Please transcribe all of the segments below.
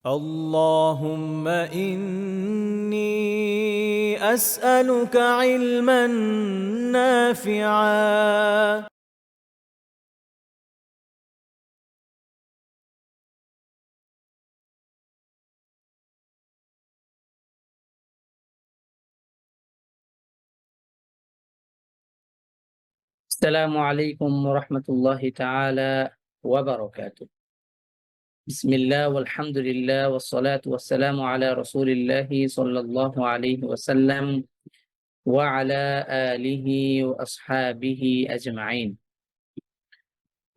اللهم إني أسألك علما نافعا. السلام عليكم ورحمة الله تعالى وبركاته. بسم الله والحمد لله والصلاة والسلام على رسول الله صلى الله عليه وسلم وعلى آله وأصحابه أجمعين.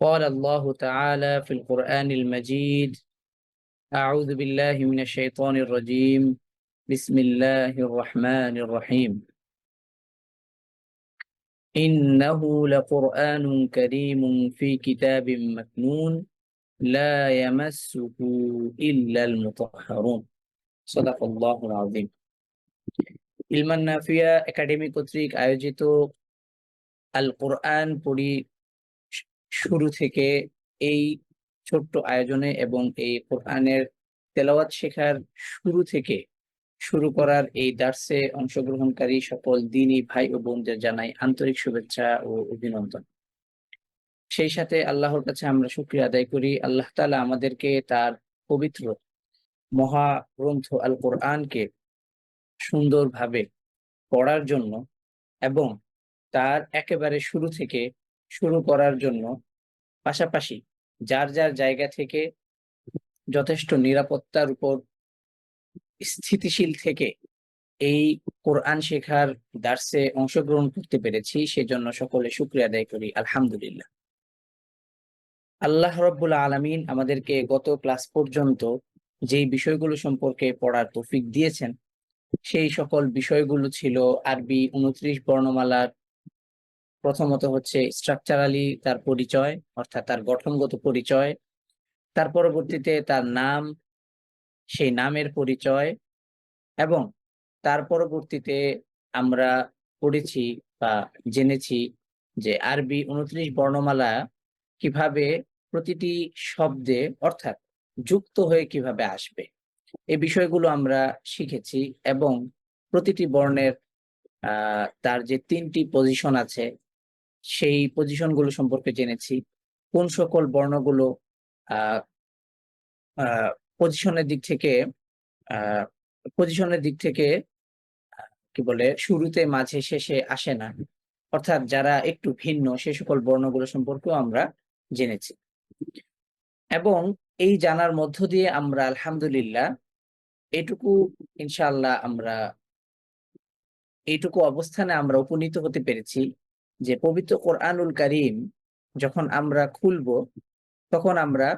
قال الله تعالى في القرآن المجيد: أعوذ بالله من الشيطان الرجيم. بسم الله الرحمن الرحيم. إنه لقرآن كريم في كتاب مكنون لا يمسه إلا المطهرون صدق الله العظيم। ইলমান Nafia academy কর্তৃক আয়োজিত আল কোরআন পড়ি শুরু থেকে এই ছোট্ট আয়োজনে এবং এই কোরআনের তেলাওয়াত শেখার শুরু থেকে শুরু করার এই দার্সে অংশগ্রহণকারী সকল দ্বীনী ভাই ও বোনদের জানাই আন্তরিক শুভেচ্ছা ও অভিনন্দন। সেই সাথে আল্লাহর কাছে আমরা শুকরিয়া আদায় করি, আল্লাহ তাআলা আমাদেরকে তার পবিত্র মহাগ্রন্থ আল কোরআনকে সুন্দরভাবে পড়ার জন্য এবং তার একেবারে শুরু থেকে শুরু করার জন্য, পাশাপাশি যার যার জায়গা থেকে যথেষ্ট নিরাপত্তার উপর স্থিতিশীল থেকে এই কোরআন শেখার দার্সে অংশগ্রহণ করতে পেরেছি, সেজন্য সকলে শুকরিয়া আদায় করি আলহামদুলিল্লাহ। আল্লাহ রাব্বুল আলামিন আমাদেরকে গত ক্লাস পর্যন্ত যেই বিষয়গুলো সম্পর্কে পড়ার তৌফিক দিয়েছেন, সেই সকল বিষয়গুলো ছিল আরবি ২৯ বর্ণমালার প্রথমত হচ্ছে স্ট্রাকচারালি তার পরিচয়, অর্থাৎ তার গঠনগত পরিচয়, তার পরবর্তীতে তার নাম, সেই নামের পরিচয়, এবং তার পরবর্তীতে আমরা পড়েছি বা জেনেছি যে আরবি ২৯ বর্ণমালা কিভাবে প্রতিটি শব্দে অর্থাৎ যুক্ত হয়ে কিভাবে আসবে, এই বিষয়গুলো আমরা শিখেছি এবং প্রতিটি বর্ণের তার যে ৩টি পজিশন আছে সেই পজিশনগুলো সম্পর্কে জেনেছি। কোন সকল বর্ণগুলো আহ আহ পজিশনের দিক থেকে আহ পজিশনের দিক থেকে কি বলে শুরুতে মাঝে শেষে আসে না, অর্থাৎ যারা একটু ভিন্ন, সে সকল বর্ণগুলো সম্পর্কেও আমরা জেনেছি। এবং এই জানার মধ্য দিয়ে আমরা আলহামদুলিল্লাহ এটুকু ইনশাআল্লাহ আমরা এইটুকু অবস্থানে আমরা উপনীত হতে পেরেছি যে পবিত্র কোরআনুল কারীম যখন আমরা খুলব, তখন আমরা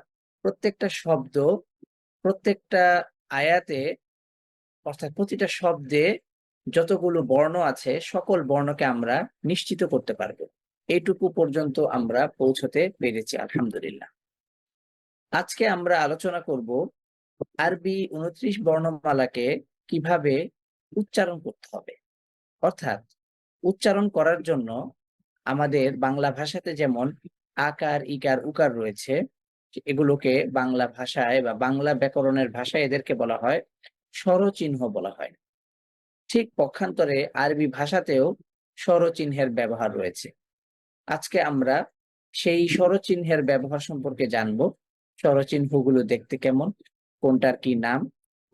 প্রত্যেকটা শব্দ, প্রত্যেকটা আয়াতে, অর্থাৎ প্রতিটা শব্দে যতগুলো বর্ণ আছে সকল বর্ণকে আমরা নিশ্চিত করতে পারবো। এইটুকু পর্যন্ত আমরা পৌঁছতে পেরেছি আলহামদুলিল্লাহ। আজকে আমরা আলোচনা করব আরবি ২৯ বর্ণমালাকে কিভাবে উচ্চারণ করতে হবে। অর্থাৎ উচ্চারণ করার জন্য আমাদের বাংলা ভাষাতে যেমন আকার, ইকার, উকার রয়েছে, এগুলোকে বাংলা ভাষায় বা বাংলা ব্যাকরণের ভাষায় এদেরকে বলা হয় স্বরচিহ্ন বলা হয়। ঠিক পক্ষান্তরে আরবি ভাষাতেও স্বরচিহ্নের ব্যবহার রয়েছে। আজকে আমরা সেই স্বরচিহ্নের ব্যবহার সম্পর্কে জানব। স্বরচিহ্নগুলো দেখতে কেমন, কোনটার কি নাম,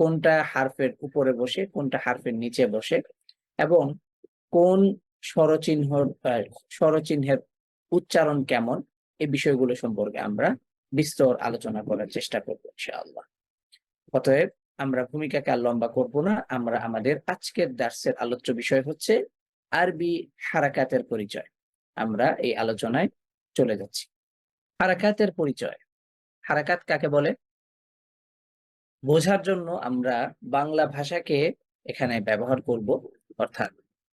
কোনটা হারফের উপরে বসে, কোনটা হারফের নিচে বসে, এবং কোন স্বরচিহ্নের উচ্চারণ কেমন, এই বিষয়গুলো সম্পর্কে আমরা বিস্তর আলোচনা করার চেষ্টা করব ইনশাআল্লাহ। অতএব আমরা ভূমিকাকে আর লম্বা করব না, আমরা আমাদের আজকের দার্সের আলোচ্য বিষয় হচ্ছে আরবি হারাকাতের পরিচয়। আমরা এই আলোচনায় চলে যাচ্ছি। হারাকাতের পরিচয়। হারাকাত কাকে বলে বোঝার জন্য আমরা বাংলা ভাষাকে এখানে ব্যবহার করব, অর্থাৎ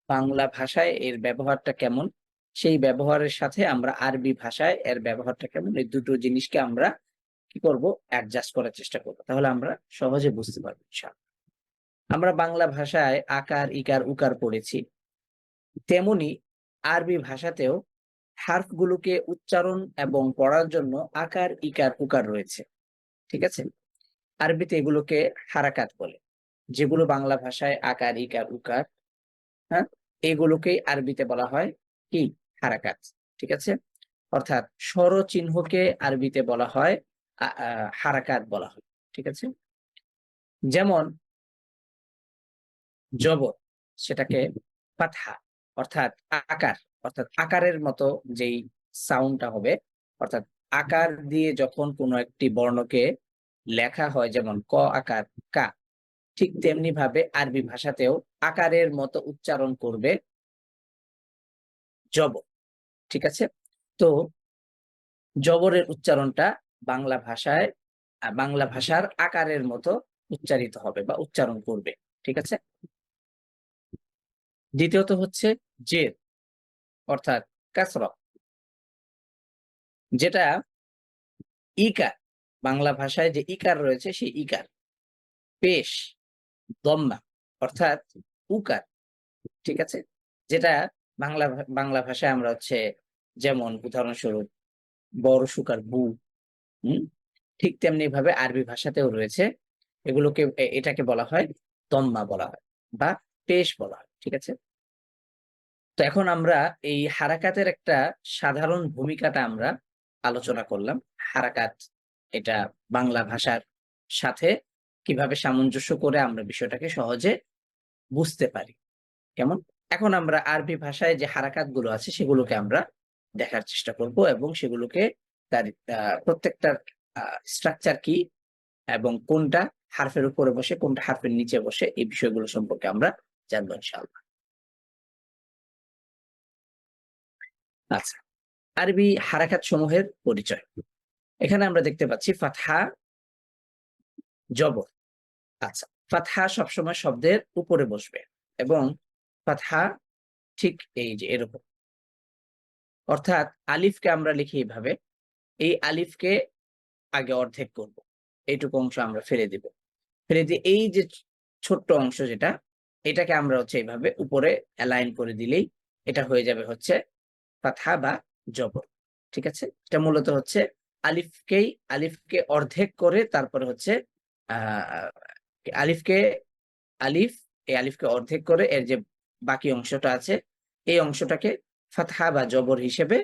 বাংলা ভাষায় এর ব্যবহারটা কেমন, সেই ব্যবহারের সাথে আমরা আরবি ভাষায় এর ব্যবহারটা কেমন, এই দুটো জিনিসকে আমরা কি করব, অ্যাডজাস্ট করার চেষ্টা করব। তাহলে আমরা সহজে বুঝতে পারবো ইনশাআল্লাহ। আমরা বাংলা ভাষায় আকার, ইকার, উকার পড়েছি, তেমনি আরবি ভাষাতেও হারফগুলোকে উচ্চারণ এবং পড়ার জন্য আকার, ইকার, উকার রয়েছে। ঠিক আছে? আরবিতে এগুলোকে হারাকাত বলে, যেগুলো বাংলা ভাষায় আকার, ইকার, উকার, হ্যাঁ, এগুলোকেই আরবিতে বলা হয় কি? হারাকাত। ঠিক আছে? অর্থাৎ স্বরচিহ্নকে আরবিতে বলা হয় হারাকাত বলা হয়। ঠিক আছে? যেমন জবর, সেটাকে ফাতহা, অর্থাৎ আকার, অর্থাৎ আকারের মতো যেই সাউন্ডটা হবে, অর্থাৎ আকার দিয়ে যখন কোনো একটি বর্ণকে লেখা হয়, যেমন ক আকার কা, ঠিক তেমনি ভাবে আরবি ভাষাতেও আকারের মতো উচ্চারণ করবে জবর। ঠিক আছে? তো জবরের উচ্চারণটা বাংলা ভাষায় বাংলা ভাষার আকারের মতো উচ্চারিত হবে বা উচ্চারণ করবে। ঠিক আছে? দ্বিতীয়ত হচ্ছে জের, অর্থাৎ কাসরা, যেটা ইকার, বাংলা ভাষায় যে ইকার রয়েছে সেই ইকার, পেশ, দম্মা, অর্থাৎ উকার। ঠিক আছে? যেটা বাংলা ভাষায় আমরা হচ্ছে, যেমন উদাহরণস্বরূপ বড় সুকার বু, হুম, ঠিক তেমনি ভাবে আরবি ভাষাতেও রয়েছে। এগুলোকে এটাকে বলা হয় দম্মা বলা হয় বা পেশ বলা হয়। ঠিক আছে? তো এখন আমরা এই হারাকাতের একটা সাধারণ ভূমিকাটা আমরা আলোচনা করলাম। হারাকাত এটা বাংলা ভাষার সাথে কিভাবে সামঞ্জস্য করে আমরা বিষয়টাকে সহজে বুঝতে পারি। কেমন? এখন আমরা আরবি ভাষায় যে হারাকাত গুলো আছে সেগুলোকে আমরা দেখার চেষ্টা করব এবং সেগুলোকে তার প্রত্যেকটার স্ট্রাকচার কি এবং কোনটা হারফের উপরে বসে কোনটা হারফের নিচে বসে, এই বিষয়গুলো সম্পর্কে আমরা জানবো ইনশাআল্লাহ। আচ্ছা, আরবি হারাকাত সমূহের পরিচয়। এখানে আমরা দেখতে পাচ্ছি ফাতহা, জবর। আচ্ছা, ফাতহা সবসময় শব্দের উপরে বসবে এবং ফাতহা ঠিক এই যে এরকম, অর্থাৎ আলিফকে আমরা লিখি এইভাবে, এই আলিফকে আগে অর্ধেক করব, এইটুকু অংশ আমরা ফেলে দিব, ফেলে দিয়ে এই যে ছোট্ট অংশ যেটা, এটাকে আমরা হচ্ছে এইভাবে উপরে অ্যালাইন করে দিলেই এটা হয়ে যাবে হচ্ছে ফাতহা বা জবর। ঠিক আছে? এটা মূলত হচ্ছে আলিফকে অর্ধেক করে তারপরে হচ্ছে আহ আলিফকে আলিফ এই আলিফকে অর্ধেক করে এর যে বাকি অংশটা আছে এই অংশটাকে ফাতহা বা জবর হিসেবে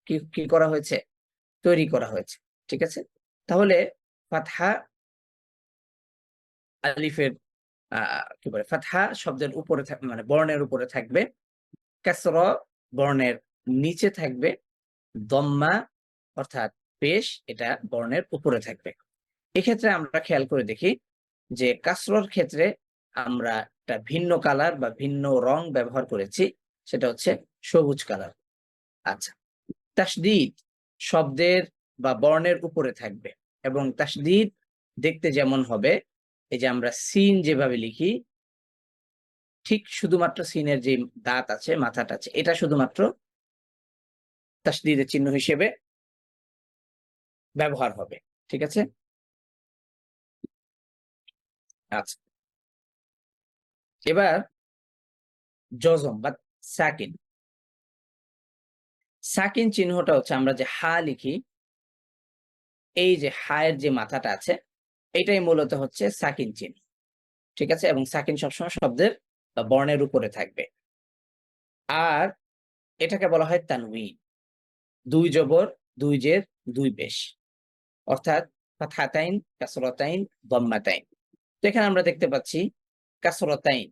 কি কি করা হয়েছে? তৈরি করা হয়েছে। ঠিক আছে? তাহলে ফাতহা আলিফের কি বলে, ফাতহা শব্দের উপরে মানে বর্ণের উপরে থাকবে, কাসরা বর্ণের নিচে থাকবে, দম্মা অর্থাৎ পেশ এটা বর্ণের উপরে থাকবে। এক্ষেত্রে আমরা খেয়াল করে দেখি যে কাসরার ক্ষেত্রে আমরা একটা ভিন্ন কালার বা ভিন্ন রং ব্যবহার করেছি, সেটা হচ্ছে সবুজ কালার। আচ্ছা, তাসদীদ শব্দের বা বর্ণের উপরে থাকবে এবং তাসদীদ দেখতে যেমন হবে, এই যে আমরা সিন যেভাবে লিখি, ঠিক শুধুমাত্র সিনের যে দাঁত আছে, মাথাটা আছে, এটা শুধুমাত্র তাসদীদের চিহ্ন হিসেবে ব্যবহার হবে। ঠিক আছে? আচ্ছা, এবার জজম বা সাকিন। সাকিন চিহ্নটা হচ্ছে আমরা যে হা লিখি, এই যে হায়ের যে মাথাটা আছে এটাই মূলত হচ্ছে সাকিন চিহ্ন। ঠিক আছে? এবং সাকিন সবসময় শব্দের বা বর্ণের উপরে থাকবে। আর এটাকে বলা হয় তানউইন, দুই জবর, দুই জের, দুই পেশ, অর্থাৎ ফাতহাতাইন, কাসরাতাইন, দম্মাতাইন। তো এখানে আমরা দেখতে পাচ্ছি কাসরাতাইন।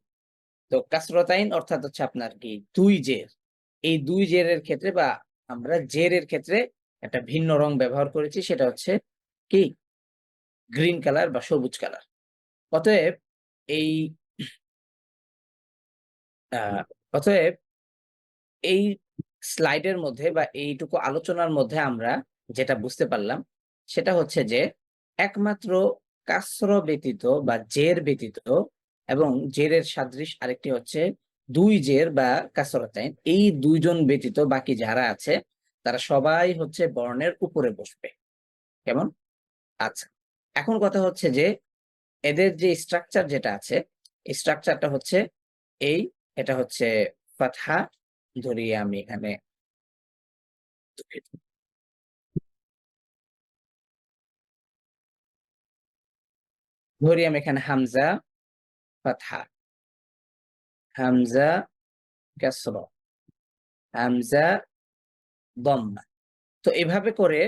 তো কাসরাতাইন অর্থাৎ হচ্ছে আপনার কি দুই জের। এই দুই জেরের ক্ষেত্রে বা আমরা জেরের ক্ষেত্রে একটা ভিন্ন রং ব্যবহার করেছি, সেটা হচ্ছে কি গ্রিন কালার বা সবুজ কালার। অতএব এই আহ অতএব এই স্লাইডের মধ্যে বা এইটুকু আলোচনার মধ্যে আমরা যেটা বুঝতে পারলাম সেটা হচ্ছে যে একমাত্র কাসর ব্যতীত বা জের ব্যতীত এবং জেরের সাদৃশ আরেকটি হচ্ছে দুই জের বা কাসরাতাইন, এই দুইজন ব্যতীত বাকি যারা আছে তারা সবাই হচ্ছে বর্ণের উপরে বসবে। কেমন? আচ্ছা, এখন কথা হচ্ছে যে এদের যে স্ট্রাকচার যেটা আছে, এই স্ট্রাকচারটা হচ্ছে এই, এটা হচ্ছে ফাতহা, ধরি আমি এখানে ধরি আমি এখানে হামজা ফাতহা, হামজা কাসরা, হামজা দম্মা। তো এভাবে করে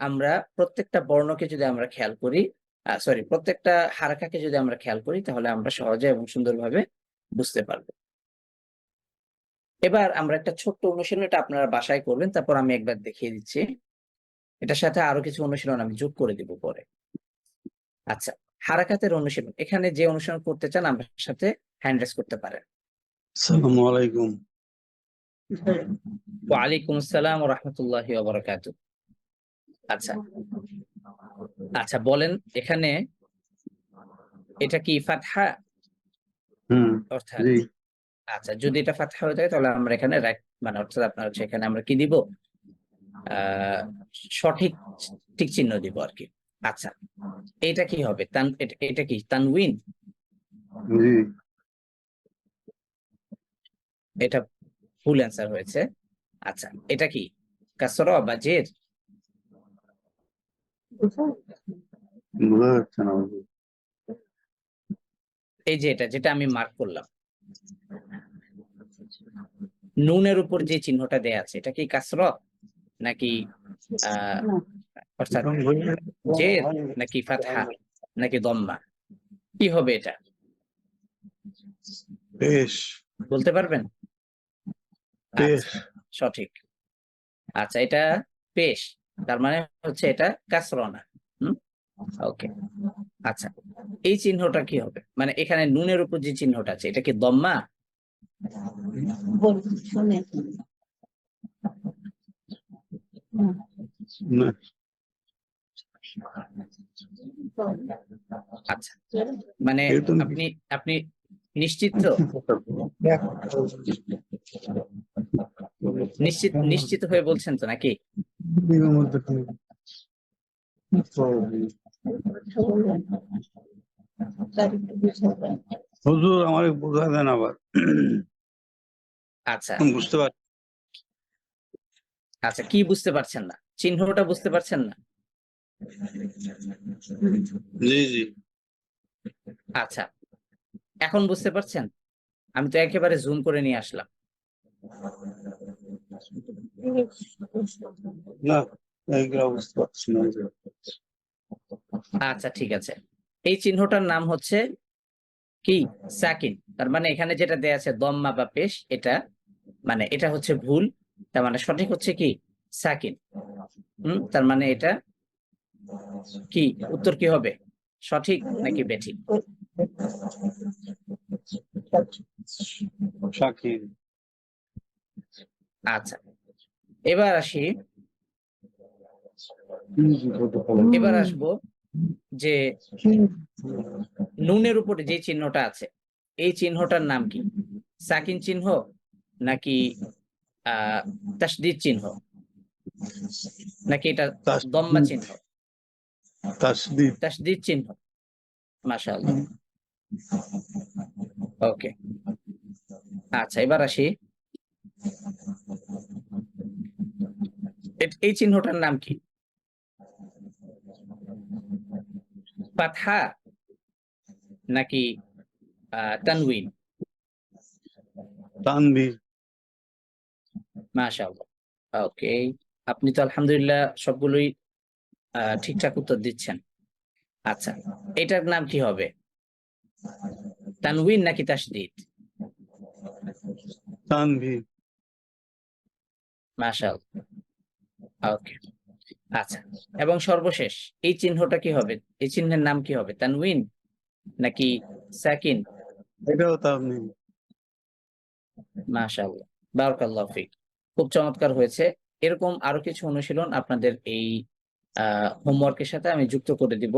আমরা প্রত্যেকটা বর্ণকে যদি আমরা খেয়াল করি, সরি, প্রত্যেকটা হারাকাকে যদি আমরা খেয়াল করি, তাহলে আমরা সহজে এবং সুন্দরভাবে বুঝতে পারবো। এবার আমরা একটা ছোট্ট অনুশীলন, এটা আপনারা বাসায় করবেন, তারপর আমি একবার দেখিয়ে দিচ্ছি। এটার সাথে আরো কিছু অনুশীলন আমি যোগ করে দিব পরে। আচ্ছা, হারাকাতের অনুশীলন, এখানে যে অনুশীলন করতে চান আমার সাথে হ্যান্ড রেজ করতে পারেন। আসসালামু আলাইকুম। ওয়ালাইকুম আসসালাম ওয়া রাহমাতুল্লাহি ওয়া বারাকাতুহু। আচ্ছা আচ্ছা, বলেন এখানে এটা কি ফাতহা? অর্থাৎ জি। আচ্ছা, যদি এটা ফাতহা হয়ে থাকে তাহলে আমরা এখানে মানে অর্থাৎ আপনার হচ্ছে এখানে আমরা কি দিব, সঠিক ঠিক চিহ্ন দিব আর কি। আচ্ছা, এটা কি হবে? এটা কি তানউইন? জি। এটা ফুল অ্যান্সার হয়েছে। আচ্ছা, এটা কি কাসরা বা জের? বোঝা যাচ্ছে না। এই যে যেটা আমি মার্ক করলাম, নুনের উপর যে চিহ্নটা দেয়া আছে, এটা কি কাসরা নাকি অর্থাৎ জের নাকি ফাতহা নাকি দম্মা? কি হবে এটা পেশ। বলতে পারবেন? পেশ। আচ্ছা, সঠিক। আচ্ছা, এটা পেশ, তার মানে হচ্ছে এটা কাসরা না। ওকে। আচ্ছা, এই চিহ্নটা কি হবে? মানে এখানে নুনের উপর যে চিহ্নটা আছে, এটা কি দম্মা? না। আচ্ছা, মানে আপনি আপনি নিশ্চিত তো? নিশ্চিত হয়ে বলছেন তো নাকি? হুজুর আমারে বোঝা দেন আবার। আচ্ছা বুঝতে পারছি। আচ্ছা, কি বুঝতে পারছেন না? চিহ্নটা বুঝতে পারছেন না? জি জি। আচ্ছা, এখন বুঝতে পারছেন? আমি তো একেবারে জুম করে নিয়ে আসলাম। না, এইগুলা বুঝতে পারছি না। আচ্ছা, ঠিক আছে। এই চিহ্নটার নাম হচ্ছে কি? সাকিন। তার মানে এখানে যেটা দেয়া আছে দম্মা বা পেশ, এটা মানে এটা হচ্ছে ভুল। তার মানে সঠিক হচ্ছে কি? সাকিন। তার মানে এটা কি? উত্তর কি হবে? সঠিক নাকি বেঠিক? শাকির। আচ্ছা, এবার আসি, এবার আসবো যে নুনের উপরে যে চিহ্নটা আছে, এই চিহ্নটার নাম কি? সাকিন চিহ্ন নাকি তাসদীদ চিহ্ন নাকি এটা দম্মা চিহ্ন? তাসদীদ। তাসদীদ চিহ্ন। মাশাআল্লাহ, ওকে। আচ্ছা, এবার আসি, এই চিহ্নটার নাম কি? ফাতহা নাকি তানউইন? তানবীর। মাশাআল্লাহ, ওকে। আপনি তো আলহামদুলিল্লাহ সবগুলোই ঠিকঠাক উত্তর দিচ্ছেন। আচ্ছা, এটার নাম কি হবে? তানউইন নাকি তাসদীদ? তানভীর। মাশাআল্লাহ, ওকে। আচ্ছা, এবং সর্বশেষ এই চিহ্নটা কি হবে? এই চিহ্নের নাম কি হবে? তানউইন নাকি সাকিন? এটাও তানভীর। মাশাআল্লাহ, বারাকাল্লাহু ফিক। খুব চমৎকার হয়েছে। এরকম আরো কিছু অনুশীলন আপনাদের এই হোমওয়ার্কের সাথে আমি যুক্ত করে দিব।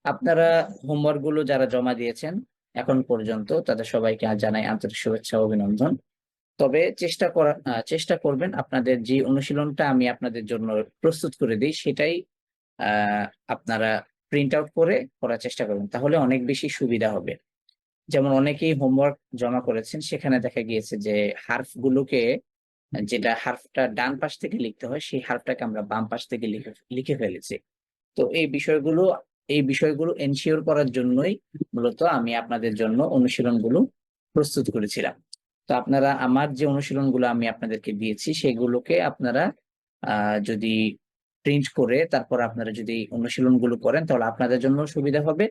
আপনারা হোমওয়ার্ক গুলো যারা জমা দিয়েছেন এখন পর্যন্ত, তাদের সবাইকে জানাই আন্তরিক শুভেচ্ছা ও অভিনন্দন। তবে চেষ্টা করবেন আপনাদের যে অনুশীলনটা আমি আপনাদের জন্য প্রস্তুত করে দিই, সেটাই আপনারা প্রিন্ট আউট করে করার চেষ্টা করবেন, তাহলে অনেক বেশি সুবিধা হবে। যেমন অনেকেই হোমওয়ার্ক জমা করেছেন, সেখানে দেখা গিয়েছে যে হার্ফগুলোকে, যেটা হার্ফটা ডান পাশ থেকে লিখতে হয়, সেই হার্ফটাকে আমরা বাম পাশ থেকে লিখে ফেলেছি। তো এই বিষয়গুলো এই বিষয়গুলো এনশিওর করার জন্যই মূলত আমি আপনাদের জন্য অনুশীলনগুলো প্রস্তুত করেছিলাম। তো আপনারা আমার যে অনুশীলনগুলো আমি আপনাদেরকে দিয়েছি সেগুলোকে আপনারা যদি প্রিন্ট করে তারপর আপনারা যদি অনুশীলনগুলো করেন তাহলে আপনাদের জন্য সুবিধা হবে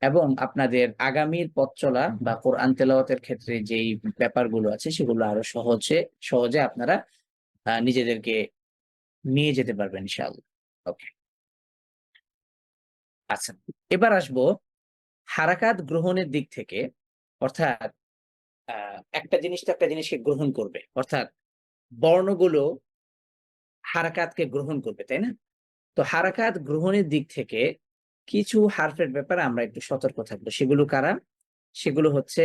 এবং আপনাদের আগামীর পথ চলা বা কোরআন তেলাওয়াতের ক্ষেত্রে যেই ব্যাপারগুলো আছে সেগুলো আরো সহজে আপনারা নিজেদেরকে নিয়ে যেতে পারবেন ইনশাআল্লাহ। ওকে, আচ্ছা, এবার আসবো হারাকাত গ্রহণের দিক থেকে। অর্থাৎ একটা জিনিস তো একটা জিনিসকে গ্রহণ করবে, অর্থাৎ বর্ণগুলো হারাকাতকে গ্রহণ করবে, তাই না? তো হারাকাত গ্রহণের দিক থেকে কিছু হারফের ব্যাপারে আমরা একটু সতর্ক থাকবো। সেগুলো কারা? সেগুলো হচ্ছে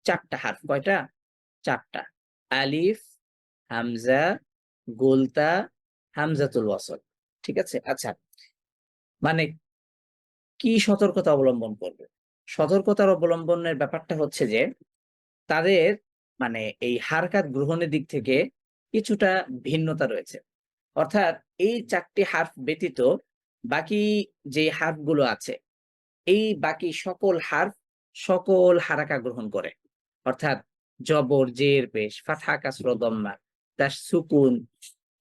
4টা হারফ। কয়টা? 4টা। আলিফ, হামজা, গোলতা, হামজাতুল ওয়াসল। ঠিক আছে? আচ্ছা, মানে কি সতর্কতা অবলম্বন করবে? সতর্কতার অবলম্বনের ব্যাপারটা হচ্ছে যে তাদের মানে এই হারকাত গ্রহণের দিক থেকে কিছুটা ভিন্নতা রয়েছে। অর্থাৎ এই 4টি হারফ ব্যতীত বাকি যে হারফগুলো আছে, এই বাকি সকল হারফ সকল হারাকা গ্রহণ করে। অর্থাৎ জবর, জের, পেশ, ফাতহা, কাসরা, দম্মা, সুকুন,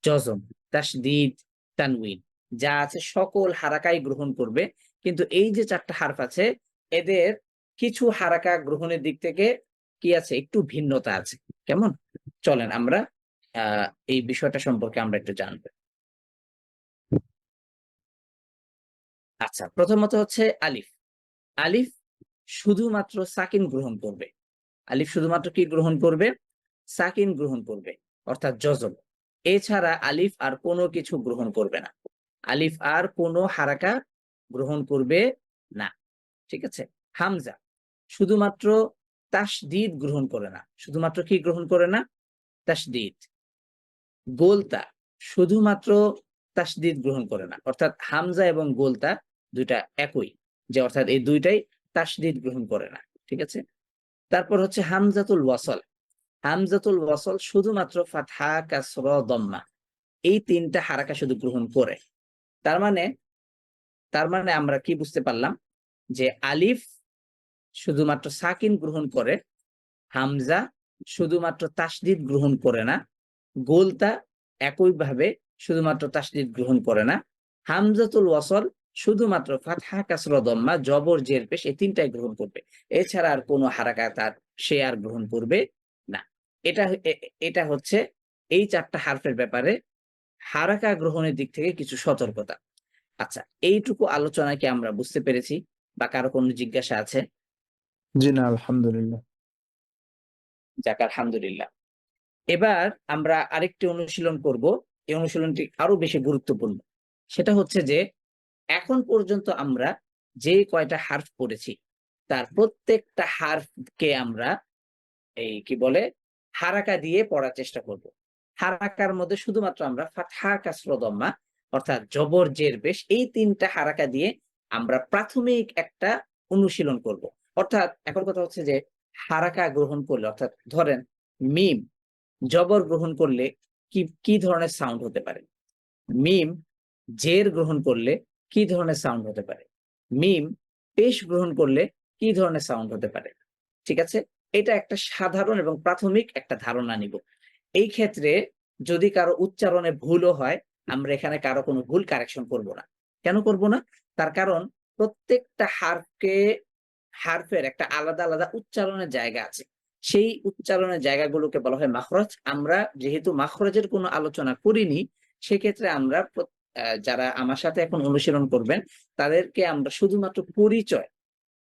জজম, তাসদীদ, তানউইন যা আছে সকল হারাকাই গ্রহণ করবে। কিন্তু এই যে 4টা হারফ আছে এদের কিছু হারাকা গ্রহণের দিক থেকে কি আছে? একটু ভিন্নতা আছে। কেমন? চলেন আমরা এই বিষয়টা সম্পর্কে আমরা একটু জানবো। আচ্ছা, প্রথমত হচ্ছে আলিফ। আলিফ শুধুমাত্র সাকিন গ্রহণ করবে। আলিফ শুধুমাত্র কি গ্রহণ করবে? সাকিন গ্রহণ করবে, অর্থাৎ জজম। এছাড়া আলিফ আর কোনো কিছু গ্রহণ করবে না। আলিফ আর কোনো হারাকা গ্রহণ করবে না। ঠিক আছে? হামজা শুধুমাত্র তাসদীদ গ্রহণ করে না। শুধুমাত্র কি গ্রহণ করে না? তাসদীদ। গোলতা শুধুমাত্র তাসদীদ গ্রহণ করে না। অর্থাৎ হামজা এবং গোলতা দুইটা একই, যে অর্থাৎ এই দুইটাই তাসদীদ গ্রহণ করে না। ঠিক আছে? তারপর হচ্ছে হামজাতুল ওয়াসল। হামজাতুল ওয়াসল শুধুমাত্র ফাতহা, কাসরা, দম্মা এই 3টা হারাকা শুধু গ্রহণ করে। তার মানে আমরা কি বুঝতে পারলাম? যে আলিফ শুধুমাত্র সাকিন গ্রহণ করে, হামজা শুধুমাত্র তাসদীদ গ্রহণ করে না, গোলতা একইভাবে শুধুমাত্র তাসদীদ গ্রহণ করে না, হামজাতুল ওয়াসল শুধুমাত্র ফাতহা, কাসরা, দম্মা, জবর, জের, পেশ এই 3টাই গ্রহণ করবে। এছাড়া আর কোনো হারাকা তার সে আর গ্রহণ করবে না। এটা হচ্ছে এই 4টা হারফের ব্যাপারে হারাকা গ্রহণের দিক থেকে কিছু সতর্কতা। আচ্ছা, এইটুকু আলোচনা কি আমরা বুঝতে পেরেছি বা কারো কোনো জিজ্ঞাসা আছে? জি না, আলহামদুলিল্লাহ। যাক, আলহামদুলিল্লাহ। এবার আমরা আরেকটি অনুশীলন করব। এই অনুশীলনটি আরো বেশি গুরুত্বপূর্ণ। সেটা হচ্ছে যে এখন পর্যন্ত আমরা যে কয়টা হারফ পড়েছি তার প্রত্যেকটা হারফকে আমরা এই কি বলে হারাকা দিয়ে পড়ার চেষ্টা করব। হারাকার মধ্যে শুধুমাত্র আমরা ফাতহা, কাসরা, দম্মা অর্থাৎ জবর, জের, পেশ এই 3টা হারাকা দিয়ে আমরা প্রাথমিক একটা অনুশীলন করব। অর্থাৎ এখন কথা হচ্ছে যে হারাকা গ্রহণ করলে, অর্থাৎ ধরেন মিম জবর গ্রহণ করলে কি ধরনের সাউন্ড হতে পারে? মিম জের গ্রহণ করলে কি ধরনের সাউন্ড হতে পারে? মিম পেশ গ্রহণ করলে কি ধরনের সাউন্ড হতে পারে? ঠিক আছে? এটা একটা সাধারণ এবং প্রাথমিক একটা ধারণা নিব। এই ক্ষেত্রে যদি কারো উচ্চারণে ভুলও হয় আমরা এখানে কারো কোনো ভুল কারেকশন করব না। কেন করব না? তার কারণ প্রত্যেকটা হারফের একটা আলাদা আলাদা উচ্চারণের জায়গা আছে। সেই উচ্চারণের জায়গাগুলোকে বলা হয় মাখরাজ। আমরা যেহেতু মাখরাজের কোনো আলোচনা করিনি সেক্ষেত্রে আমরা যারা আমার সাথে এখন অনুশীলন করবেন তাদেরকে আমরা শুধুমাত্র পরিচয়,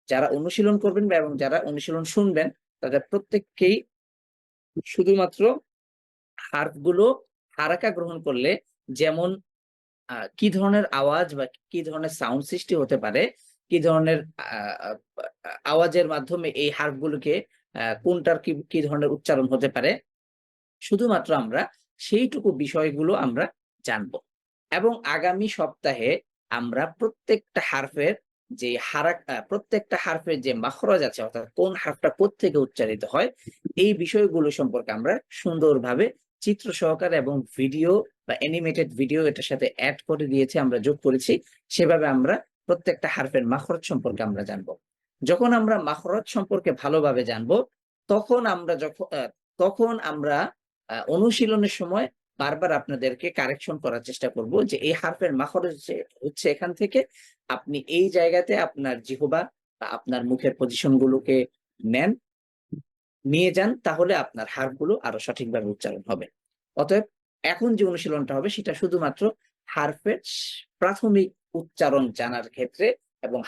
যারা অনুশীলন করবেন এবং যারা অনুশীলন শুনবেন তাদের প্রত্যেককেই শুধুমাত্র হারফগুলো হারাকা গ্রহণ করলে যেমন কি ধরনের আওয়াজ বা কি ধরনের সাউন্ড সৃষ্টি হতে পারে, কি ধরনের আওয়াজের মাধ্যমে এই হারফগুলোকে কোনটার কি ধরনের উচ্চারণ হতে পারে, শুধুমাত্র আমরা সেইটুকু বিষয়গুলো আমরা জানবো। এবং আগামী সপ্তাহে আমরা প্রত্যেকটা হারফের প্রত্যেকটা হারফের যে মাখরাজ আছে, অর্থাৎ কোন হারফটা কোত্থেকে উচ্চারিত হয় এই বিষয়গুলো সম্পর্কে আমরা সুন্দরভাবে চিত্র সহকারে এবং ভিডিও বা অ্যানিমেটেড ভিডিও এটার সাথে অ্যাড করে দিয়েছি, আমরা যোগ করেছি। সেভাবে আমরা প্রত্যেকটা হারফের মাখরজ সম্পর্কে আমরা জানবো। যখন আমরা মাখরজ সম্পর্কে ভালোভাবে জানবো, তখন আমরা অনুশীলনের সময় বারবার আপনাদেরকে কারেকশন করার চেষ্টা করব যে এই হারফের মাখরজ হচ্ছে এখান থেকে, আপনি এই জায়গাতে আপনার জিহ্বা বা আপনার মুখের পজিশন গুলোকে নেন, নিয়ে যান, তাহলে আপনার হারফগুলো আরো সঠিকভাবে উচ্চারণ হবে। অতএব এখন যে অনুশীলনটা হবে সেটা শুধুমাত্র হারফের প্রাথমিক উচ্চারণ জানার ক্ষেত্রে এবং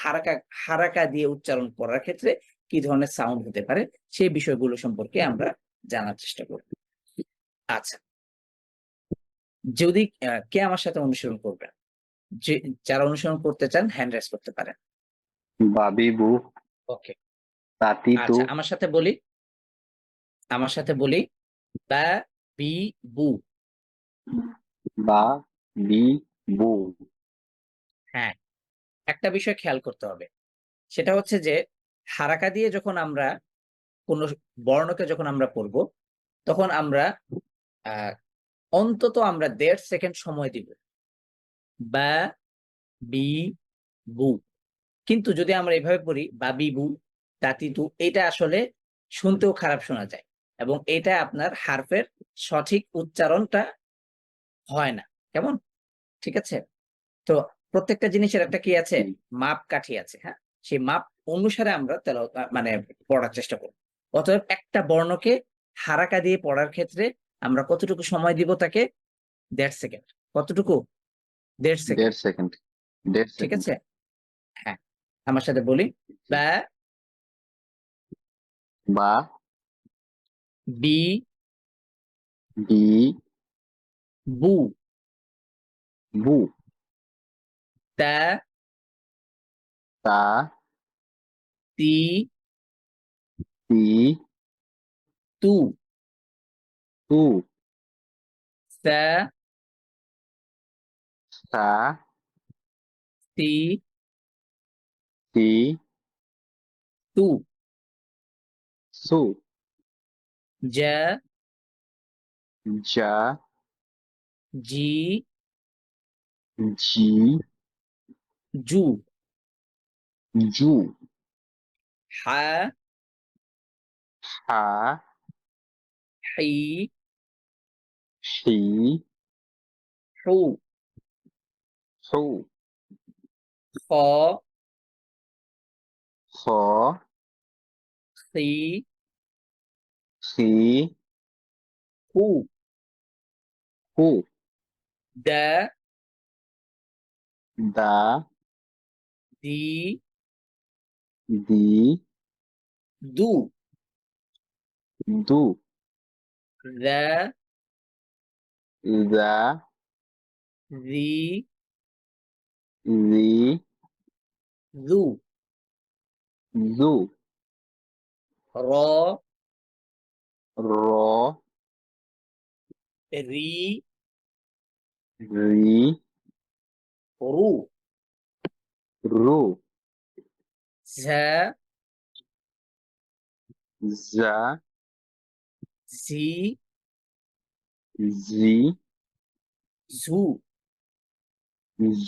হারাকা দিয়ে উচ্চারণ করার ক্ষেত্রে কি ধরনের সাউন্ড হতে পারে সেই বিষয়গুলো সম্পর্কে আমরা জানার চেষ্টা করব। আচ্ছা, যদি কে আমার সাথে অনুসরণ করবেন? যে যারা অনুসরণ করতে চান হ্যান্ড রাইজ করতে পারেন। বাবি বু ওকে, তাতি তু আচ্ছা আমার সাথে বলি বা বি বু। বা বি বু হ্যাঁ, একটা বিষয় খেয়াল করতে হবে, সেটা হচ্ছে যে হারাকা দিয়ে যখন আমরা কোন বর্ণকে যখন আমরা পড়বো, তখন আমরা অন্তত আমরা 1.5 সেকেন্ড সময় দিব, বা বি বু। কিন্তু যদি আমরা এভাবে পড়ি বা বি বু তাতি তু, এটা আসলে শুনতেও খারাপ শোনা যায় এবং এটা আপনার হারফের সঠিক উচ্চারণটা হয় না। কেমন? ঠিক আছে? তো প্রত্যেকটা জিনিসের একটা কি আছে, মাপ কাঠি আছে। হ্যাঁ, সেই মাপ অনুসারে আমরা মানে পড়ার চেষ্টা করব। অতএব একটা বর্ণকে হারাকা দিয়ে পড়ার ক্ষেত্রে আমরা কতটুকু সময় দিব তাকে? 1.5 সেকেন্ড। কতটুকু? 1.5 সেকেন্ড। 1.5 সেকেন্ড 1.5 ঠিক সেকেন্ড আছে? হ্যাঁ, আমার সাথে বলি বা বা বি বি বু বু তা তা তি তি তু তু সা সা সি সি তু সু জা জা জি জি জু জু হা হা হি শি হু সু খ খ সি সি হু হু দা দা দি দি দু দু দা দা রি রি দু দু র র রি রি রু রু ঝা যা ঝি জি ঝু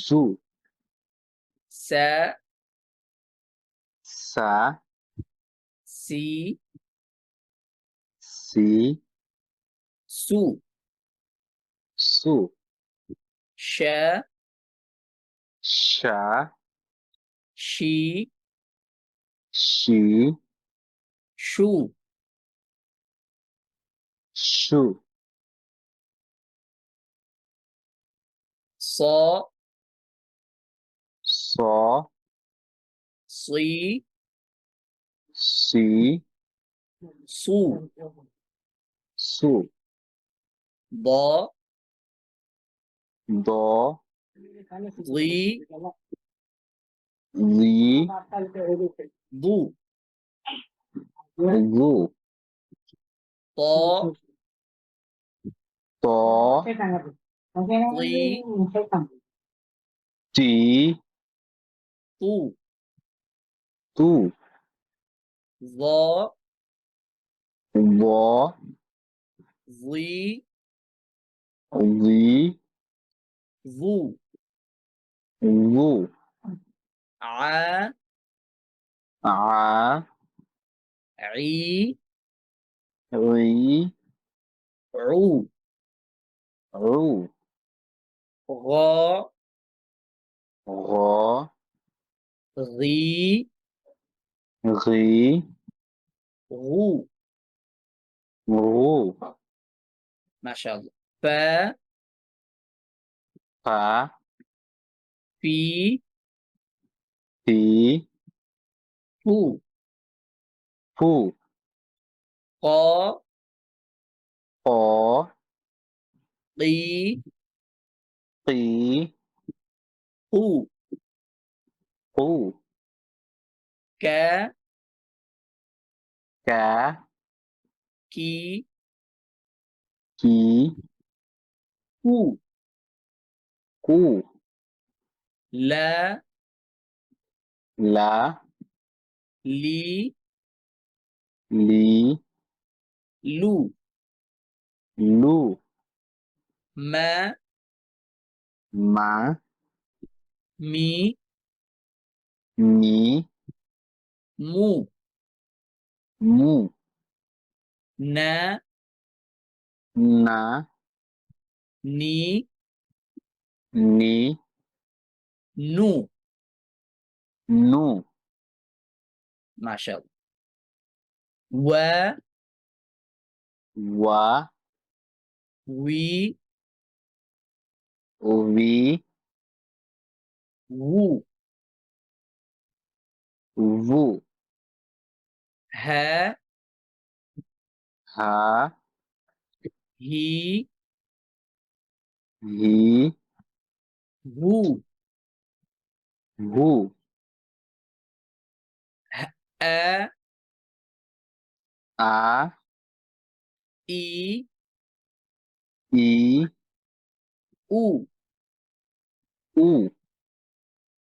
জু সা সা সি সি সু সু শা শা শি শি শু শু স স সি সি সু সু দ দ রি রি দু রু ত ত রি টি তু তু ভ ব রি রি ভু রু ع ع عي عي عو عو غا غا غي غي غو غو ما شاء الله فا فا في في فو فو قا قا قي قي قو قو كا كا كي كي كو كو لا لا لي لي لو لو ما ما مي مي مو مو نا نا ني ني نو نو ما شاء الله و و وي وي وو وو ها ها هي هي هو هو أ آ إي إي أو أو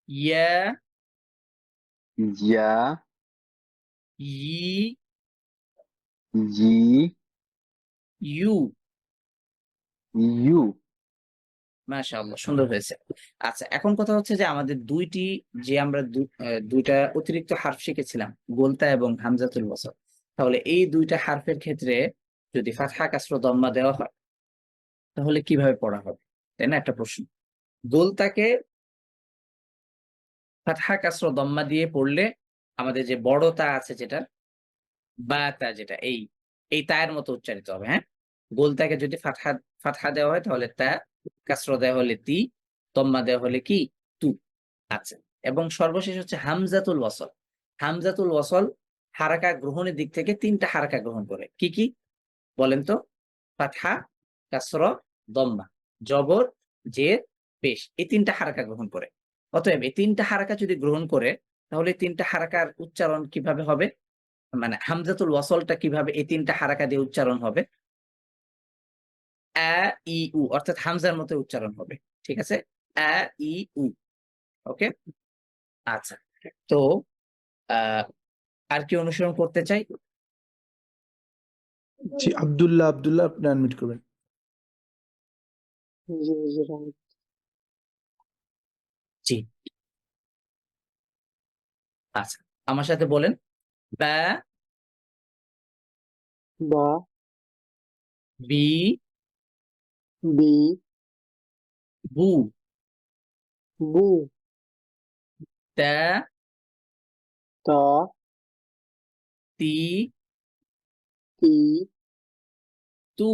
يا يا يي يي يو ইউ মাশাআল্লাহ সুন্দর হয়েছে। আচ্ছা এখন কথা হচ্ছে যে আমাদের আমরা দুইটা অতিরিক্ত হারফ শিখেছিলাম গোলতা এবং হামজাতুল ওয়াসল। তাহলে এই ২ টা হারফের ক্ষেত্রে যদি ফাতহা কাসরা দম্মা দেওয়া হয় তাহলে কিভাবে পড়া হবে? তাই না একটা প্রশ্ন। গোলতাকে ফাতহা কাসরা দম্মা দিয়ে পড়লে আমাদের যে বড় তা আছে যেটা বা তা যেটা এই তায়ের মতো উচ্চারিত হবে, হ্যাঁ? গোলতাকে যদি ফাতহা দেওয়া হয় তাহলে তা, কাসরা দেওয়া হলে তি, দম্মা দেওয়া হলে কি? তু। আচ্ছা এবং সর্বশেষ হচ্ছে হামজাতুল ওয়াসল। হামজাতুল ওয়াসল হারাকা গ্রহণের দিক থেকে ৩ টা হারাকা গ্রহণ করে। কি, কি? বলেন তো? ফাতহা, কাসরা, দম্মা, জবর, জের, পেশ এই ৩ টা হারাকা গ্রহণ করে। অতএব এই ৩ টা হারাকা যদি গ্রহণ করে তাহলে ৩ টা হারাকার উচ্চারণ কিভাবে হবে? মানে হামজাতুল ওয়াসলটা কিভাবে এই ৩ টা হারাকা দিয়ে উচ্চারণ হবে? আ, ই, উ অর্থাৎ হামজার মতো উচ্চারণ হবে। ঠিক আছে? আ, ই, উ। ওকে? আচ্ছা। তো আ আর কি অনুসরণ করতে চাই? জি আব্দুল্লাহ আপনি আনমিউট করবেন। জি। আচ্ছা। আমার সাথে বলেন। বা, বা, বি, বি, বু, বু, তা, তা, তি, তি, তু,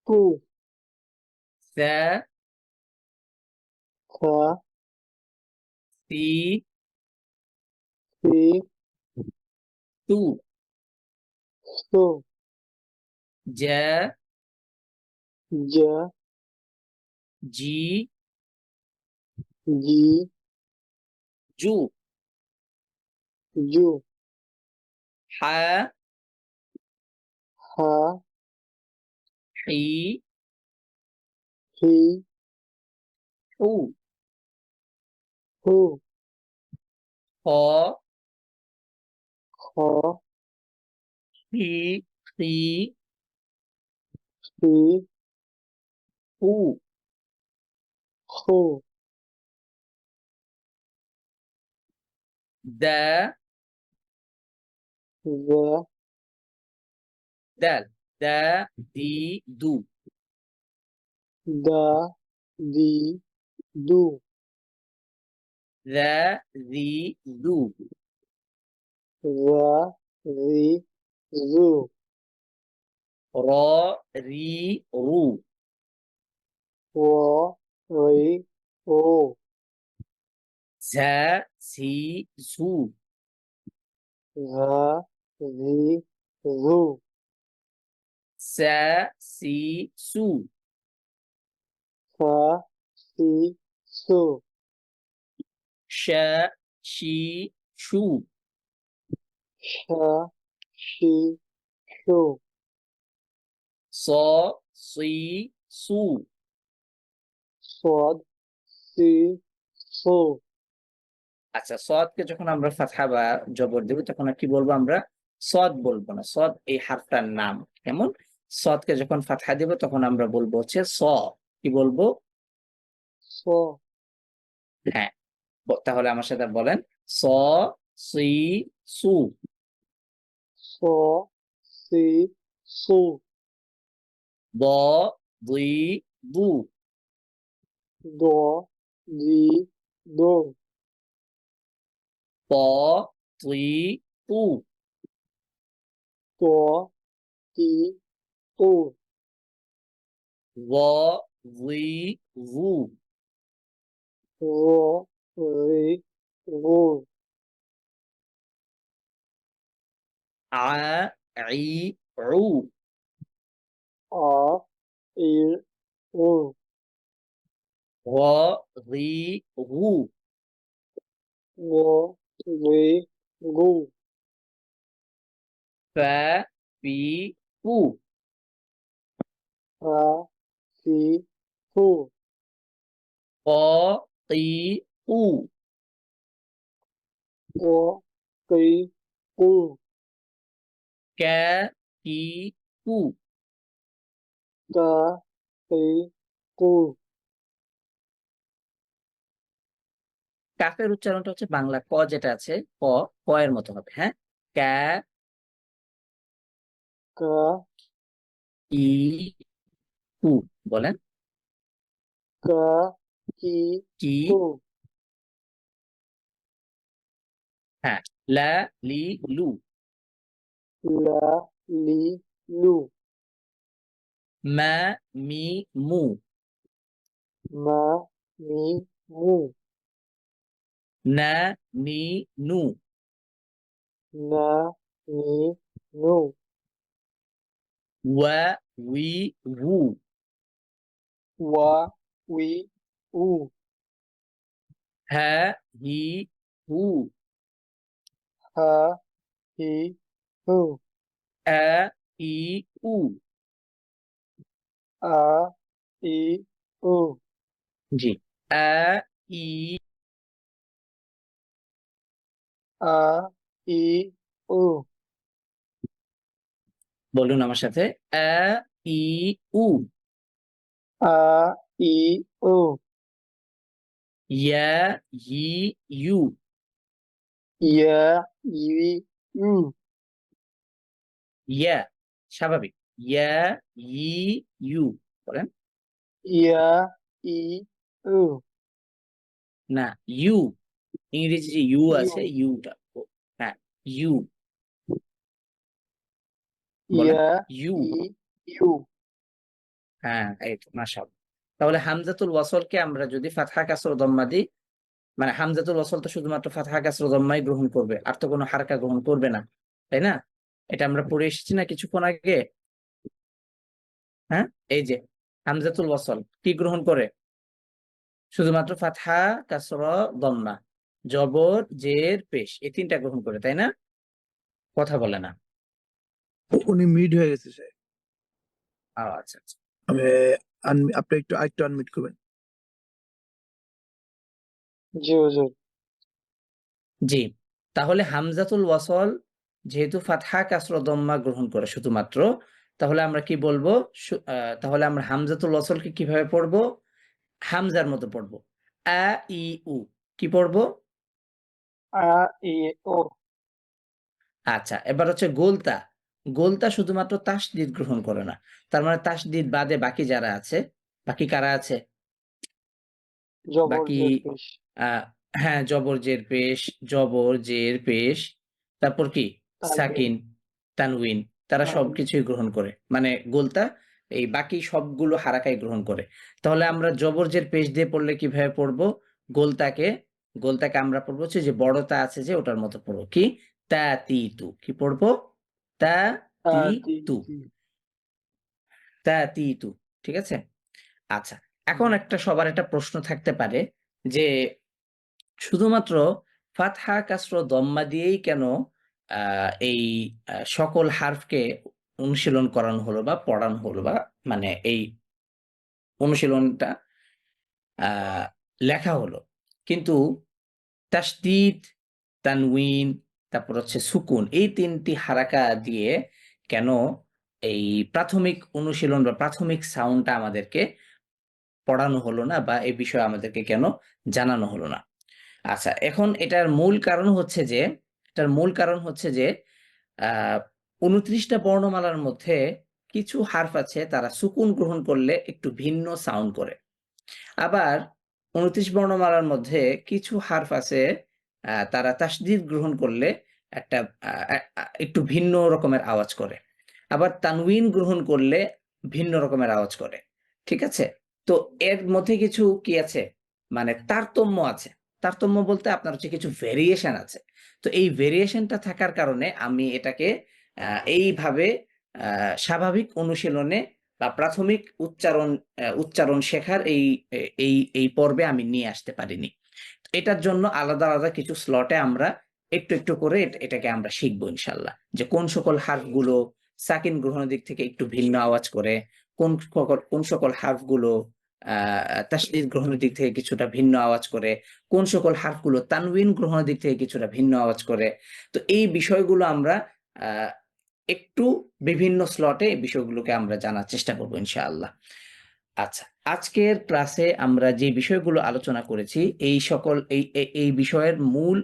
তু, সা, সা, সি, সি, তু, সু, জা, জা, জি, জি, জু, জু, হা, হা, হি, হি, হু, হু, হ, খ, হি, হি, সি, হু, হু, দা ذا দাল দা দি দু دا دي دو দা দি দু ذا ذي ذو র রি রু و ري رو ঝা ঝি ঝু ذا ذي ذو সা সি সু فا سي سو শা শি শু شا شي شو স সি সু صاد سي صو আচ্ছা সদকে যখন আমরা ফাতহা বা জবর দেব তখন আর কি বলবো আমরা সদ বলবো না সদ এই হারফটার নাম কেমন সদকে যখন ফাতহা দেব তখন আমরা বলবো হচ্ছে স কি বলবো صو হ্যাঁ তাহলে আমার সাথে বলেন স সি সু صو سي صو দ দুই দু دو دي دو প তুই তু تو تي تو ভ ভুই ভু رو ري رو আ ই উ آ إي رو ঘ রি ঘু رو ري رو ফা পি পু فا سي فو ক তি উ قو قي قو কা কি কু كا قي قو কাফের উচ্চারণটা হচ্ছে বাংলা ক যেটা আছে ক ক এর মতো হবে হ্যাঁ কা كا ই কু বলেন كا كي কি كو হ্যাঁ লা লি লু لا لي لو মা মি মু ما مي مو না নি নু نا مي نو ওয়া উই উ وا وي او হা হি হু ها هي هو আ ই উ آ إي أو জি আ ই آ إي أو বলুন আমার সাথে আ ই উ آ إي أو ইয়া ই ইউ يا يي يو ইয়া স্বাভাবিক ইয়া ই ইউ বলেন يا إي أو না ইউ ইংরেজি যে ইউ আছে ইউ। ইউটা হ্যাঁ ইউ বলেন يا ইউ إي يو হ্যাঁ এই তো মাশাআল্লাহ তাহলে হামজাতুল ওয়াসলকে আমরা যদি ফাতহা কাসর দম্মা দিই মানে হামজাতুল ওয়াসল তো শুধুমাত্র ফাতহা কাসর দম্মাই গ্রহণ করবে আর তো কোনো হারকা গ্রহণ করবে না তাই না এটা আমরা পড়ে এসেছি না কিছুক্ষণ আগে হ্যাঁ এই যে হামজাতুল ওয়াসল কি গ্রহণ করে শুধুমাত্র ফাতহা কাসর দম্মা জবর জের পেশ এই তিনটা গ্রহণ করে তাই না কথা বলে না উনি মিড হয়ে গেছে স্যার আচ্ছা আচ্ছা আপনি একটু আনমিট করবেন জি হুজুর জি তাহলে হামজাতুল ওয়াসল যেহেতু ফাতহা কাসর দম্মা গ্রহণ করে শুধুমাত্র তাহলে আমরা কি বলবো তাহলে আমরা হামজাতুল ওয়াসলকে কিভাবে পড়বো হামজার মতো পড়বো আ ই উ কি পড়বো আ ই ও আচ্ছা, এবার হচ্ছে গোলতা। গোলতা শুধুমাত্র তাসদিদ গ্রহণ করে না। তার মানে তাসদিদ বাদে বাকি যারা আছে, বাকি কারা আছে? জবর বাকি জের পেশ আ হ্যাঁ, জবর, জের, পেশ, জবর, জের, পেশ, তারপর কি? তানবিন সাকিন, তানউইন, তারা তানবিন সবকিছুই গ্রহণ করে। মানে গোলতা এই বাকি সবগুলো হারাকাই গ্রহণ করে। তাহলে আমরা জবর, জের, পেশ দিয়ে পড়লে কিভাবে পড়বো? গোলতাকে গোলতাকে আমরা পড়বো হচ্ছে যে বড় তা আছে যে ওটার মতো পড়বো। কি? তাতিতু। কি পড়বো? তাতিতু, তাতিতু তাতিতু। ঠিক আছে? আচ্ছা, এখন একটা সবার একটা প্রশ্ন থাকতে পারে যে শুধুমাত্র ফাতহা, কাসর, দম্মা দিয়েই কেন এই সকল হারফকে অনুশীলন করানো হলো বা পড়ানো হলো বা মানে এই অনুশীলনটা আ লেখা হলো। কিন্তু তাসদিদ, তানউইন, তারপর হচ্ছে সুকুন এই ৩ টি হারাকা দিয়ে কেন এই প্রাথমিক অনুশীলন বা প্রাথমিক সাউন্ডটা আমাদেরকে পড়ানো হলো না বা এই বিষয়ে আমাদেরকে কেন জানানো হলো না? আচ্ছা, এখন এটার মূল কারণ হচ্ছে যে আ ২৯ টা বর্ণমালার মধ্যে কিছু হারফ আছে তারা সুকুন গ্রহণ করলে একটু ভিন্ন সাউন্ড করে। আবার ২৯ বর্ণমালার মধ্যে কিছু হারফ আছে তারা তাসদিদ গ্রহণ করলে একটা আ আ আ একটু ভিন্ন রকমের আওয়াজ করে। আবার তানউইন গ্রহণ করলে ভিন্ন রকমের আওয়াজ করে। ঠিক আছে? তো এর মধ্যে কিছু কি আছে? মানে তারতম্য আছে। তারতম্য বলতে আপনার হচ্ছে কিছু ভেরিয়েশন আছে। তো এই ভেরিয়েশনটা থাকার কারণে আমি এটাকে আ এইভাবে আ স্বাভাবিক অনুশীলনে বা প্রাথমিক উচ্চারণ শেখার এই পর্বে আমি নিয়ে আসতে পারিনি। এটার জন্য আলাদা, আলাদা কিছু স্লটে আমরা একটু করে এটাকে আমরা শিখবো ইনশাআল্লাহ। যে কোন সকল হারফগুলো সাকিন গ্রহণের দিক থেকে একটু ভিন্ন আওয়াজ করে, কোন সকল হারফগুলো আ তাসদীদ গ্রহণের দিক থেকে কিছুটা ভিন্ন আওয়াজ করে, কোন সকল হারফগুলো তানউইন গ্রহণের দিক থেকে কিছুটা ভিন্ন আওয়াজ করে। তো এই বিষয়গুলো আমরা আ একটু বিভিন্ন স্লটে এই বিষয়গুলোকে আমরা জানার চেষ্টা করব ইনশাআল্লাহ। আচ্ছা, আজকের ক্লাসে আমরা যে বিষয়গুলো আলোচনা করেছি এই সকল এই বিষয়ের মূল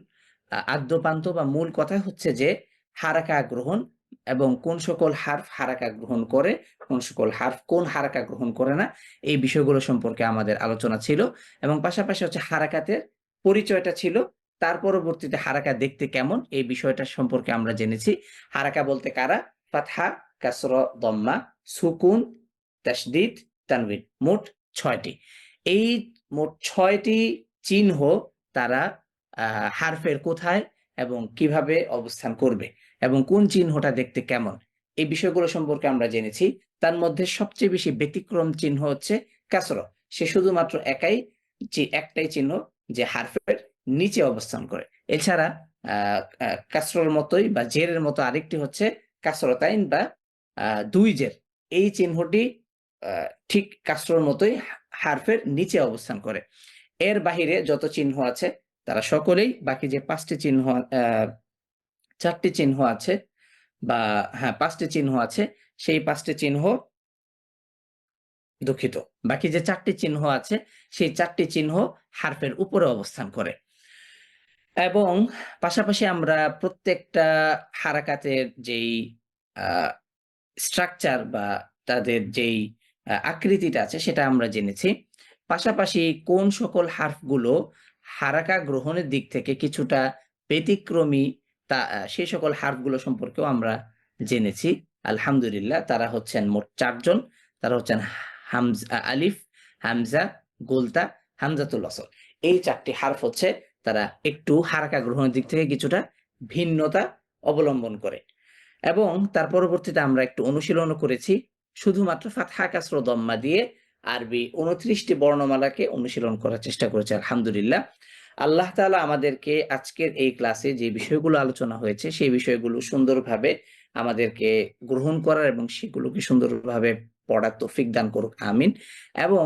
আদ্যোপান্ত বা মূল কথা হচ্ছে যে হারাকা গ্রহণ এবং কোন সকল হারফ হারাকা গ্রহণ করে, কোন সকল হারফ কোন হারাকা গ্রহণ করে না এই বিষয়গুলো সম্পর্কে আমাদের আলোচনা ছিল এবং পাশাপাশি হচ্ছে হারাকাতের পরিচয়টা ছিল। তার পরবর্তীতে হারাকা দেখতে কেমন এই বিষয়টা সম্পর্কে আমরা জেনেছি। হারাকা বলতে কারা? ফাতহা, কাসর, দম্মা, সুকুন, তাসদীদ, তানবিন মোট ৬ টি। এই মোট ৬ টি চিহ্ন তারা হারফের কোথায় এবং কিভাবে অবস্থান করবে এবং কোন চিহ্নটা দেখতে কেমন এই বিষয়গুলো সম্পর্কে আমরা জেনেছি। তার মধ্যে সবচেয়ে বেশি ব্যতিক্রম চিহ্ন হচ্ছে কাসর। সে শুধুমাত্র একটাই চিহ্ন যে হারফের নিচে অবস্থান করে। এছাড়া আ আ কাসরর মতোই বা জেরের মতো আরেকটি হচ্ছে কাসরতাইন বা ২ জের। এই চিহ্নটি আ ঠিক কাসরর মতোই হারফের নিচে অবস্থান করে। এর বাহিরে যত চিহ্ন আছে তারা সকলেই বাকি যে ৫ টি চিহ্ন ৪ টি চিহ্ন আছে বা হ্যাঁ ৫ টি চিহ্ন আছে সেই ৫ টি চিহ্ন দুঃখিত। বাকি যে ৪ টি চিহ্ন আছে সেই ৪ টি চিহ্ন হারফের উপরে অবস্থান করে। এবং পাশাপাশি আমরা প্রত্যেকটা হারাকাতের যেই আ স্ট্রাকচার বা তাদের যেই আকৃতিটা আছে সেটা আমরা জেনেছি। পাশাপাশি কোন সকল হারফগুলো হারাকা গ্রহণের দিক থেকে কিছুটা ব্যতিক্রমী সেই সকল হারফগুলো সম্পর্কেও আমরা জেনেছি। আলহামদুলিল্লাহ তারা হচ্ছেন মোট ৪ জন। তারা হচ্ছেন আলিফ, হামজা, গোলতা, হামজাতুল ওয়াসল। এই ৪ টি হারফ হচ্ছে তারা একটু হারাকা গ্রহণের দিক থেকে কিছুটা ভিন্নতা অবলম্বন করে। এবং তার পরবর্তীতে আমরা একটু অনুশীলনও করেছি। শুধুমাত্র ফাতহা, কাসর, দম্মা দিয়ে আরবি ২৯ টি বর্ণমালাকে অনুশীলন করার চেষ্টা করেছি আলহামদুলিল্লাহ। আল্লাহ তাআলা আমাদেরকে আজকের এই ক্লাসে যে বিষয়গুলো আলোচনা হয়েছে সেই বিষয়গুলো সুন্দরভাবে আমাদেরকে গ্রহণ করার এবং সেগুলোকে সুন্দরভাবে পড়ার তৌফিক দান করুক। আমিন। এবং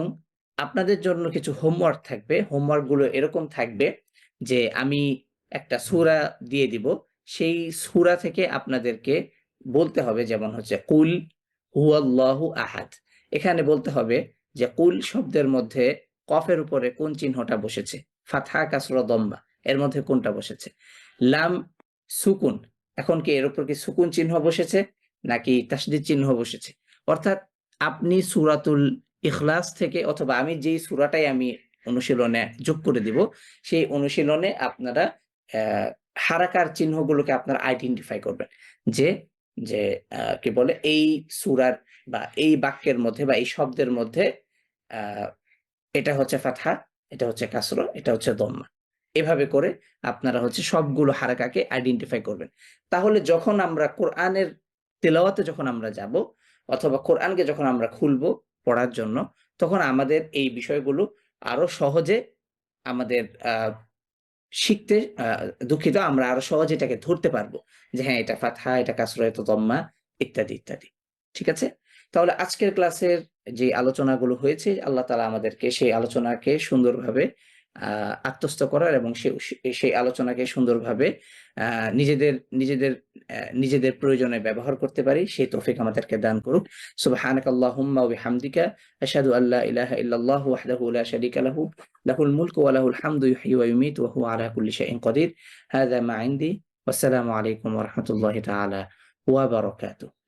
আপনাদের জন্য কিছু হোমওয়ার্ক থাকবে। হোমওয়ার্ক গুলো এরকম থাকবে যে আমি একটা সূরা দিয়ে দিব। সেই সূরা থেকে আপনাদেরকে বলতে হবে যেমন হচ্ছে কুল হুয়াল্লাহু আহাদ। এখানে বলতে হবে যে কুল শব্দের মধ্যে কফের উপরে কোন চিহ্নটা বসেছে? ফাতহা, কাসরা, দম্মা। এর মধ্যে কোনটা বসেছে? লাম সুকুন, এখন কি এর উপর কি সুকুন চিহ্ন বসেছে নাকি তাসদিদ চিহ্ন বসেছে? অর্থাৎ আপনি সূরাতুল ইখলাস থেকে অথবা আমি যেই সূরাটাই আমি অনুশীলনে যোগ করে দিব, সেই অনুশীলনে আপনারা হারাকার চিহ্নগুলোকে আপনারা আইডেন্টিফাই করবেন যে যে কি বলে এই সূরার বা এই বাক্যের মধ্যে বা এই শব্দের মধ্যে এটা হচ্ছে ফাতহা, এটা হচ্ছে কাসর, এটা হচ্ছে দম্মা। এভাবে করে আপনারা হচ্ছে সবগুলো হারাকাকে আইডেন্টিফাই করবেন। তাহলে যখন আমরা কোরআনের তেলাওয়াতে যখন আমরা যাব অথবা কোরআনকে যখন আমরা খুলবো পড়ার জন্য, তখন আমাদের এই বিষয়গুলো আরো সহজে আমাদের শিখতে দুঃখিত, আমরা আরো সহজে এটাকে ধরতে পারবো যে হ্যাঁ এটা ফাতহা, এটা কাসরা, এটা দম্মা, ইত্যাদি ইত্যাদি। ঠিক আছে? তাহলে আজকের ক্লাসের যে আলোচনাগুলো হয়েছে, আল্লাহ তাআলা আমাদেরকে সেই আলোচনাকে সুন্দরভাবে আত্মস্থ করার এবং সেই আলোচনাকে সুন্দরভাবে নিজেদের প্রয়োজনে ব্যবহার করতে পারি সেই তৌফিক আমাদেরকে দান করুক। সুবহানাকাল্লাহুম্মা ওয়া বিহামদিকা আশহাদু আল্লা ইলাহা ইল্লাল্লাহু ওয়াহদাহু লা শারীকা লাহু লাহুল মুলকু ওয়া লাহুল হামদু ইহয়ি ওয়া ইউমীতু ওয়া হুয়া আলা কুল্লি শাইইন কাদির। হাযা মা ইনদি। ওয়াসসালামু আলাইকুম ওয়া রাহমাতুল্লাহি তাআলা ওয়া বারাকাতুহু।